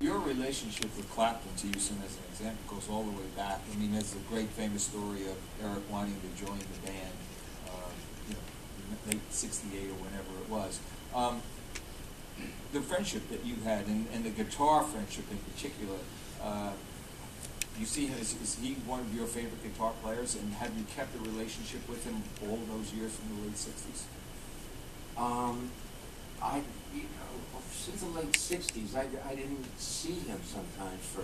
Your relationship with Clapton, to use him as an example, goes all the way back. I mean, there's a great famous story of Eric wanting to join the band, late '68 or whenever it was. The friendship that you had, and the guitar friendship in particular, you see him, is he one of your favorite guitar players, and have you kept a relationship with him all those years from the late '60s? Since the late '60s, I didn't see him sometimes for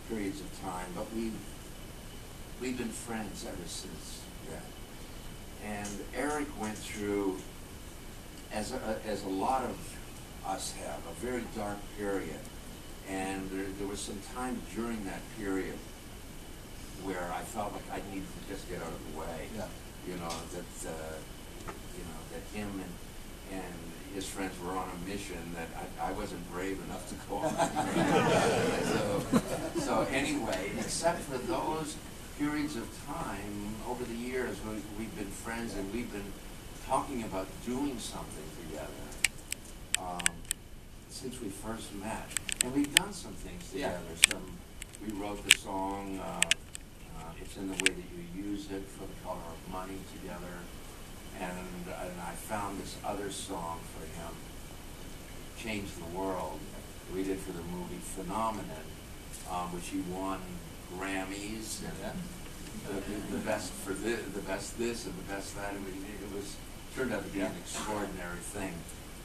periods of time, but we've been friends ever since then. And Eric went through, as a lot of us have, a very dark period. And there was some time during that period where I felt like I needed to just get out of the way. Yeah. That him and his friends were on a mission that I wasn't brave enough to go on. so anyway, except for those periods of time, over the years, we've been friends and we've been talking about doing something together since we first met. And we've done some things together. Yeah. We wrote the song, It's in the Way That You Use It, For the Color of Money together. And I found this other song for him, Change the World, we did for the movie Phenomenon, which he won Grammys, and the best for this, the best this, and the best that. Turned out to be an extraordinary thing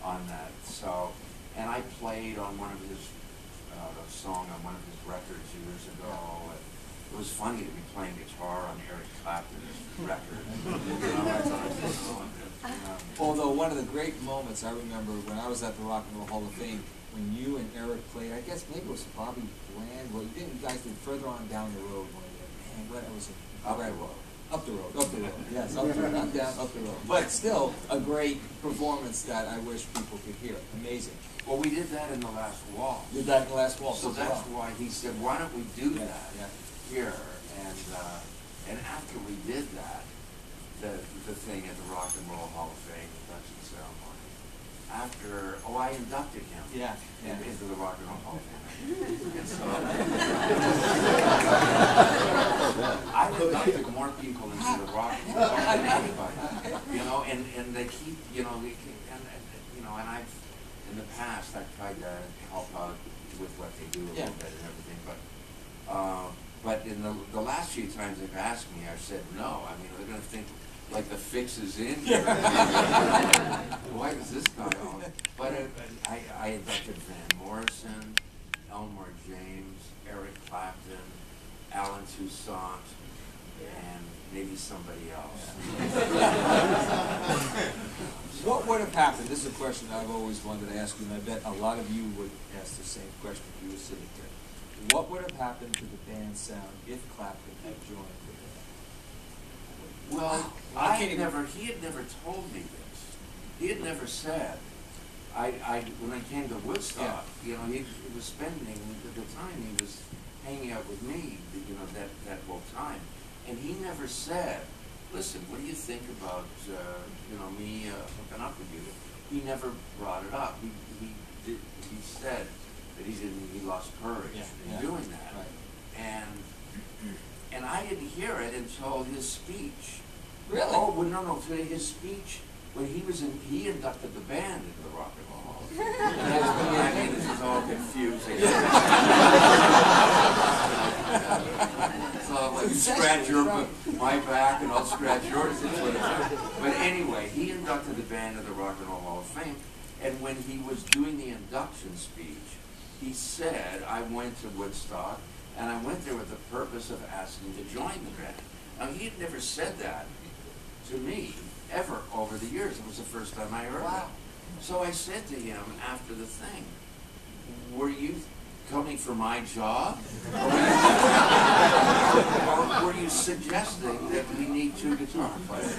on that. So, and I played on one of his, a song on one of his records years ago. It was funny to be playing guitar on Eric Clapton's record. Although one of the great moments I remember when I was at the Rock and Roll Hall of Fame, when you and Eric played, I guess maybe it was Bobby Bland. Well, you guys did Further On Down the Road one day. Man, what it was Up the road. Up the road. Up the road. Yes, up the road. Not down, up the road. But still, a great performance that I wish people could hear. Amazing. Well, we did that in the last waltz. Did that in the last waltz. So that's why he said, why don't we do that here? And after we did that, the thing at the Rock and Roll Hall of Fame, induction ceremony, I inducted him into the Rock and Roll Hall of Fame. And so I've inducted more people into the Rock and Roll Hall than anybody. And they keep, and I've, in the past, I've tried to help out with what they do a little bit and everything, but in the last few times they've asked me, I've said no. I mean, they're going to think like the fix is in here. Why is this guy on? But I inducted Van Morrison, Elmore James, Eric Clapton, Alan Toussaint, and maybe somebody else. What would have happened? This is a question I've always wanted to ask you, and I bet a lot of you would ask the same question if you were sitting here. What would have happened to the band's sound if Clapton had joined the band? Well, he had never told me this. He had never said. When I came to Woodstock, he was spending the time he was hanging out with me, that whole time, and he never said, "Listen, what do you think about me hooking up with you?" He never brought it up. He said that he lost courage in doing that, and I didn't hear it until his speech. Really? Oh, well, no, his speech when he inducted the band into the Rock and Roll Hall of Fame. I mean, this is all confusing. So like, scratch my back and I'll scratch yours. But anyway, he inducted the band into the Rock and Roll Hall of Fame, and when he was doing the induction speech, he said, I went to Woodstock, and I went there with the purpose of asking to join the band. Now, he had never said that to me, ever, over the years. It was the first time I heard it. So I said to him after the thing, were you coming for my job? Or were you suggesting that we need two guitar players?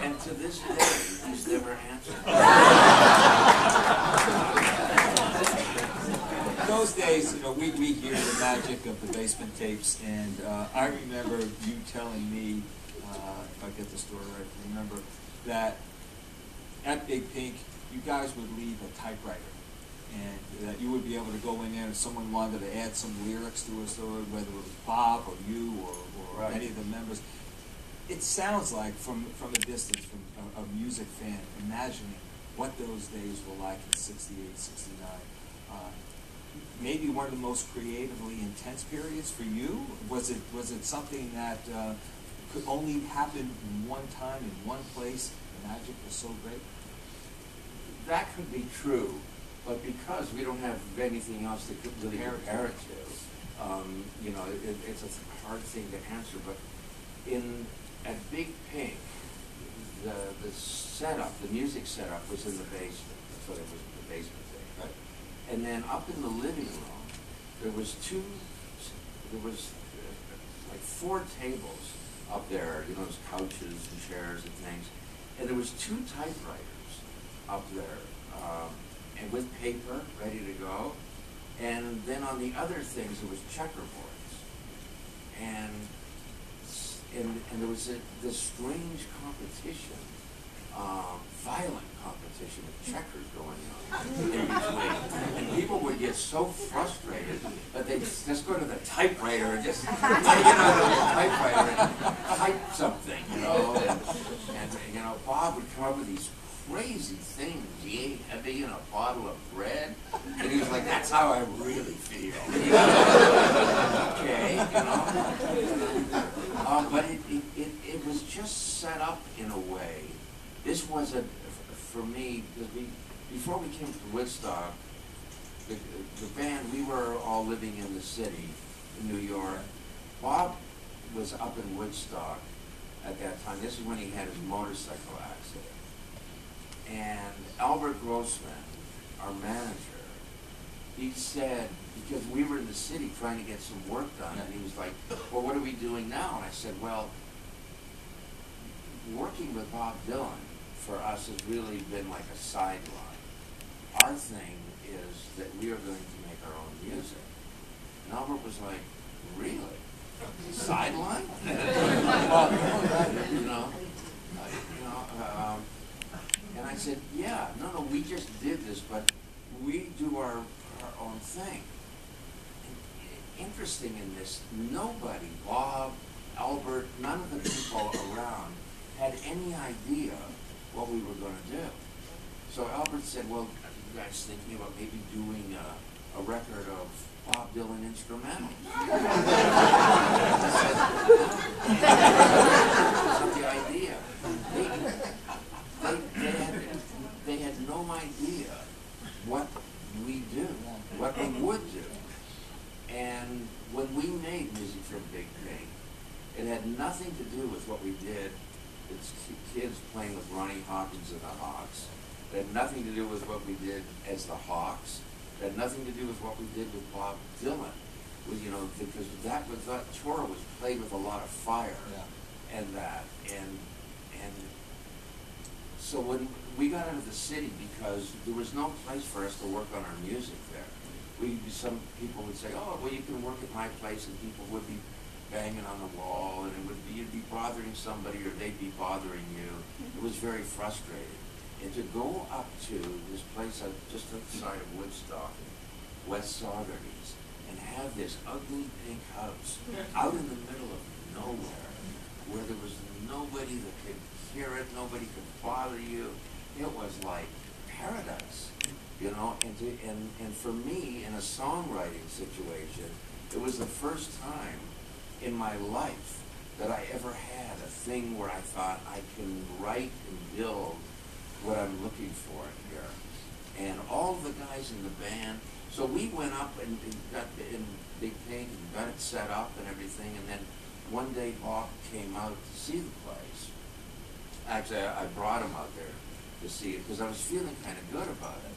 And to this day, he's never answered. Those days, we hear the magic of the basement tapes, and I remember you telling me, if I get the story right, remember that at Big Pink, you guys would leave a typewriter and that you would be able to go in there and someone wanted to add some lyrics to a story, whether it was Bob or you or Right. any of the members. It sounds like, from a distance, from a music fan, imagining what those days were like in '68, '69. Maybe one of the most creatively intense periods for you? Was it something that could only happen one time in one place? The magic was so great. That could be true, but because we don't have anything else to really compare it to, you know, it's a hard thing to answer. But at Big Pink, the setup, the music setup, was in the basement. That's what it was, the basement thing, right? And then up in the living room, there was like 4 tables up there, you know, those couches and chairs and things, and there was 2 typewriters up there, and with paper ready to go, and then on the other things there was checkerboards, and there was this strange competition, violent competition of checkers going on in between. And people would get so frustrated that they'd just go to the typewriter and just take it out of the typewriter and type something, you know. And you know, Bob would come up with these crazy things. He ate heavy in a bottle of bread, and he was like, "That's how I really feel." Okay, you know. But it was just set up in a way. This was for me, because before we came to Woodstock, the band, we were all living in the city, in New York. Bob was up in Woodstock at that time. This is when he had his motorcycle accident. And Albert Grossman, our manager, he said, because we were in the city trying to get some work done, and he was like, "Well, what are we doing now?" And I said, "Well, working with Bob Dylan for us has really been like a sideline. Our thing is that we are going to make our own music." And Albert was like, "Really? Sideline?" you know, and I said, "Yeah, no, we just did this, but we do our own thing." And interesting in this, nobody, Bob, Albert, none of the people around had any idea what we were going to do. So Albert said, "Well, are you guys thinking about maybe doing a record of Bob Dylan instrumentals?" That's not the idea. They had no idea what we do, what we would do. And when we made music for Big Pink, it had nothing to do with what we did. It's kids playing with Ronnie Hawkins and the Hawks. It had nothing to do with what we did as the Hawks. It had nothing to do with what we did with Bob Dylan. You know, because that tour was played with a lot of fire, and so when we got out of the city, because there was no place for us to work on our music there. Some people would say, "Oh, well, you can work at my place," and people would be banging on the wall, and you'd be bothering somebody, or they'd be bothering you. It was very frustrating. And to go up to this place just outside of Woodstock, West Saugerties, and have this ugly pink house out in the middle of nowhere, where there was nobody that could hear it, nobody could bother you. It was like paradise, you know. And for me, in a songwriting situation, it was the first time in my life that I ever had a thing where I thought I can write and build what I'm looking for here. And all the guys in the band, so we went up and got in Big Pink and got it set up and everything, and then one day Bob came out to see the place. Actually, I brought him out there to see it because I was feeling kind of good about it.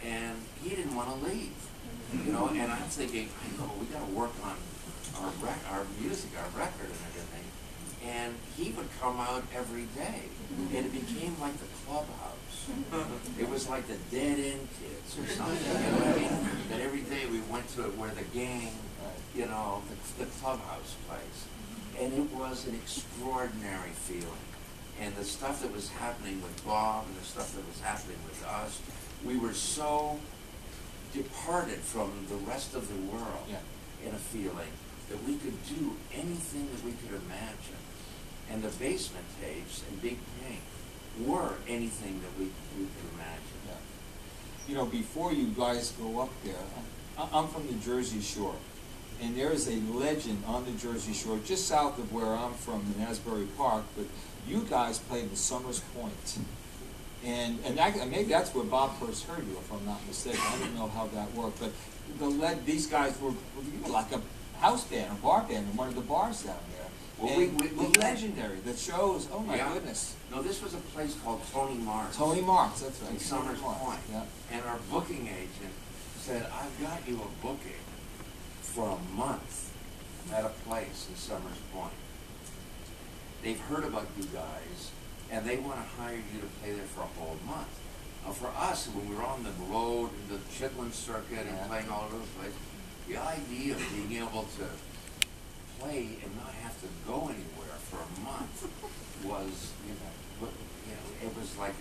And he didn't want to leave, you know, and I'm thinking, I know, we got to work on our music, our record and everything. And he would come out every day, and it became like the clubhouse. It was like the Dead End Kids or something, you know what I mean? That every day we went to where the gang, you know, the clubhouse place. And it was an extraordinary feeling. And the stuff that was happening with Bob and the stuff that was happening with us, we were so departed from the rest of the world in a feeling that we could do anything that we could imagine. And the Basement Tapes and Big Pink were anything that we could imagine. Yeah. You know, before you guys go up there, I'm from the Jersey Shore. And there is a legend on the Jersey Shore, just south of where I'm from in Asbury Park, but you guys played in Summers Point. And maybe that's where Bob first heard you, if I'm not mistaken. I don't know how that worked. But these guys were like a house band, a bar band in one of the bars down there. Well, we legendary. The shows, oh my goodness. No, this was a place called Tony Mark's. Tony Mark's, that's right. In Summers Point. Yeah. And our booking agent said, I've got you a booking for a month at a place in Summers Point. They've heard about you guys, and they want to hire you to play there for a whole month. Now, for us, when we were on the road, the Chitlin circuit, and playing all over the place, the idea of being able to play and not have to go anywhere for a month was, it was like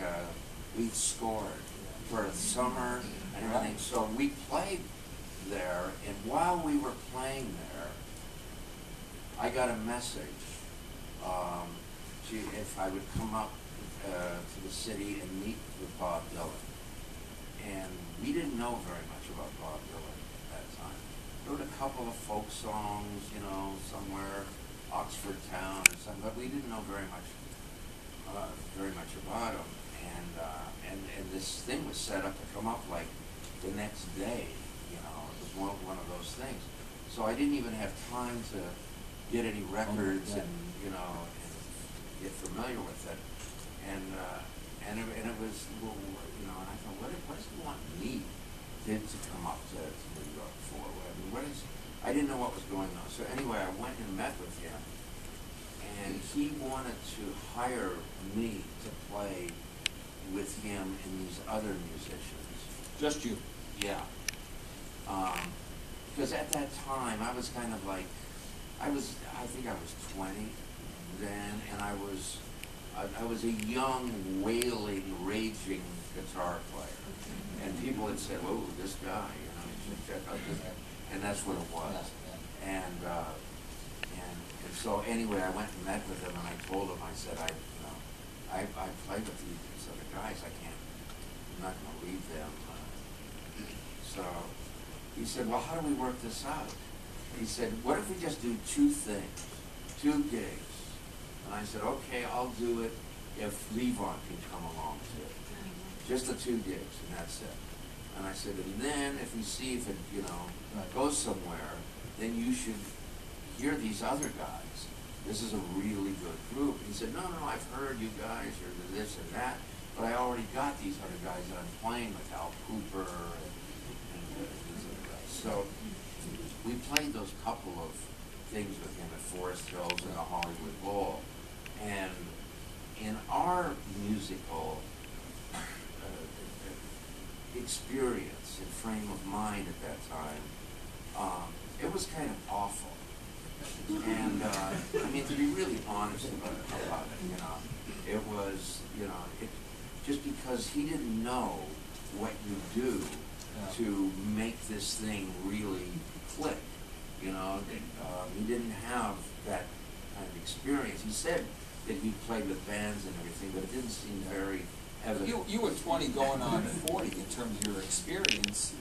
we'd scored for a summer and everything. So we played there, and while we were playing there, I got a message if I would come up to the city and meet with Bob Dylan. And we didn't know very much about Bob Dylan at that time. There were a couple of folk songs, somewhere, Oxford Town or something, but we didn't know very much about him. And this thing was set up to come up like the next day. It was one of those things. So I didn't even have time to get any records and get familiar with it. And it was, and I thought, what does he want me to come up to New York for? I didn't know what was going on. So anyway, I went and met with him, and he wanted to hire me to play with him and these other musicians. Just you? Yeah. Because at that time, I was kind of like, I think I was 20 then, and I was a young, wailing, raging guitar player. And people had said, "Oh, this guy, you should check out this." And that's what it was. And so anyway, I went and met with him, and I told him, I said, I played with these other guys. I'm not going to leave them. So he said, well, how do we work this out? He said, what if we just do two things, 2 gigs? And I said, okay, I'll do it if Levon can come along too. Just the 2 gigs, and that's it. And I said, and then if we see if it, goes somewhere, then you should hear these other guys. This is a really good group. He said, no, I've heard you guys, you're this and that, but I already got these other guys that I'm playing with, Al Cooper and these other guys. So we played those couple of things with him at Forest Hills and the Hollywood Bowl. And in our musical experience and frame of mind at that time, it was kind of awful. And to be really honest about it, it was, just because he didn't know what you do to make this thing really click. He didn't have that kind of experience. He said that he played with bands and everything, but it didn't seem very evident. You were 20 going on 40 in terms of your experience.